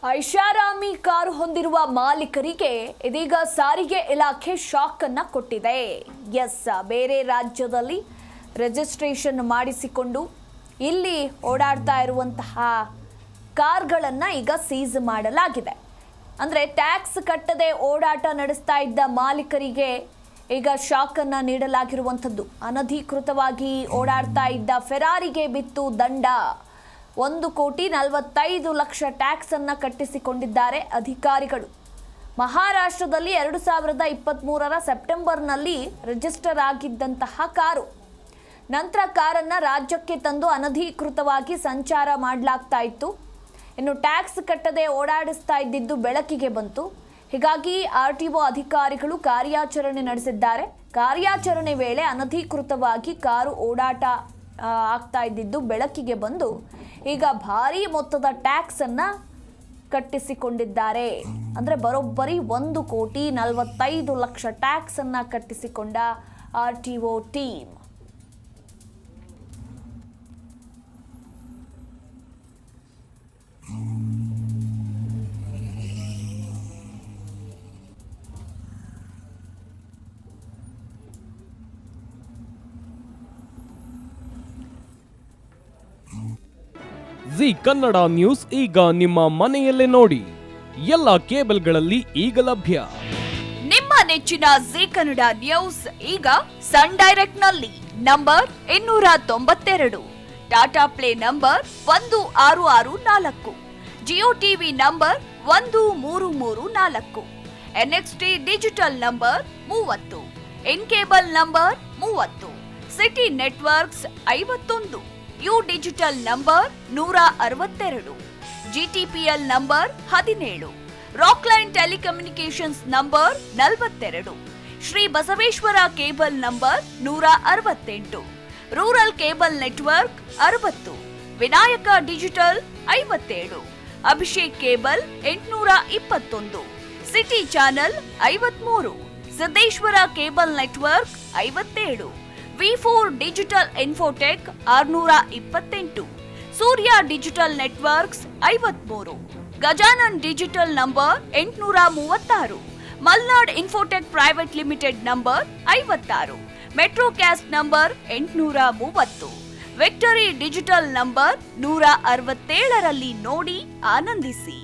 ಐಷಾರಾಮಿ ಕಾರು ಹೊಂದಿರುವ ಮಾಲೀಕರಿಗೆ ಇದೀಗ ಸಾರಿಗೆ ಇಲಾಖೆ ಶಾಕ್ ಅನ್ನು ಕೊಟ್ಟಿದೆ. ಬೇರೆ ರಾಜ್ಯದಲ್ಲಿ ರಿಜಿಸ್ಟ್ರೇಷನ್ ಮಾಡಿಸಿಕೊಂಡು ಇಲ್ಲಿ ಓಡಾಡ್ತಾ ಇರುವಂತಹ ಕಾರ್ಗಳನ್ನು ಈಗ ಸೀಸ್ ಮಾಡಲಾಗಿದೆ. ಅಂದರೆ ಟ್ಯಾಕ್ಸ್ ಕಟ್ಟದೆ ಓಡಾಟ ನಡೆಸ್ತಾ ಇದ್ದ ಮಾಲೀಕರಿಗೆ ಈಗ ಶಾಕ್ ಅನ್ನು ನೀಡಲಾಗಿರುವಂಥದ್ದು. ಅನಧಿಕೃತವಾಗಿ ಓಡಾಡ್ತಾ ಇದ್ದ ಫೆರಾರಿಗೆ ಬಿತ್ತು ದಂಡ. 1,45,00,000 ಟ್ಯಾಕ್ಸ್ ಅನ್ನು ಕಟ್ಟಿಸಿಕೊಂಡಿದ್ದಾರೆ ಅಧಿಕಾರಿಗಳು. ಮಹಾರಾಷ್ಟ್ರದಲ್ಲಿ 2023ರ ಸೆಪ್ಟೆಂಬರ್ನಲ್ಲಿ ರಿಜಿಸ್ಟರ್ ಆಗಿದ್ದಂತಹ ಕಾರು ನಂತರ ಕಾರನ್ನು ರಾಜ್ಯಕ್ಕೆ ತಂದು ಅನಧಿಕೃತವಾಗಿ ಸಂಚಾರ ಮಾಡಲಾಗ್ತಾ ಇತ್ತು. ಇನ್ನು ಟ್ಯಾಕ್ಸ್ ಕಟ್ಟದೆ ಓಡಾಡಿಸ್ತಾ ಇದ್ದಿದ್ದು ಬೆಳಕಿಗೆ ಬಂತು. ಹೀಗಾಗಿ RTO ಅಧಿಕಾರಿಗಳು ಕಾರ್ಯಾಚರಣೆ ನಡೆಸಿದ್ದಾರೆ. ಕಾರ್ಯಾಚರಣೆ ವೇಳೆ ಅನಧಿಕೃತವಾಗಿ ಕಾರು ಓಡಾಟ ಆಗ್ತಾ ಇದ್ದಿದ್ದು ಬೆಳಕಿಗೆ ಬಂದು ಈಗ ಭಾರಿ ಮೊತ್ತದ ಟ್ಯಾಕ್ಸ್ ಅನ್ನ ಕಟ್ಟಿಸಿಕೊಂಡಿದ್ದಾರೆ. ಅಂದ್ರೆ ಬರೋಬ್ಬರಿ 1,45,00,000 ಟ್ಯಾಕ್ಸ್ ಅನ್ನ ಕಟ್ಟಿಸಿಕೊಂಡ RTO team. G Kannada news ಈಗ ನಿಮ್ಮ ಮನೆಯಲ್ಲೇ ನೋಡಿ. ಎಲ್ಲ ಕೇಬಲ್ಗಳಲ್ಲಿ ಈಗ ಲಭ್ಯ. ನಿಮ್ಮ ನೆಚ್ಚಿನ ಜಿ ಕನ್ನಡ ನ್ಯೂಸ್ ಈಗ ಸನ್ ಡೈರೆಕ್ಟ್ ನಲ್ಲಿ number 292, Tata play number 1664, Jio TV number 1334, NXT digital number 30, in cable number 30, city networks 51, U digital number 162, GTPL number 17, Rockline telecommunications number 42, Shri Basaveshwara cable number 168, rural cable network 60, Vinayaka digital 57, Abhishek cable 821, city channel 53, Siddeshwara cable network 57, V4 digital Infotech 628, Surya digital networks 53, Gajanan digital number 836, Malnad Infotech private limited number 56, Metrocast number 830, Victory digital number 167ರಲ್ಲಿ ನೋಡಿ ಆನಂದಿಸಿ.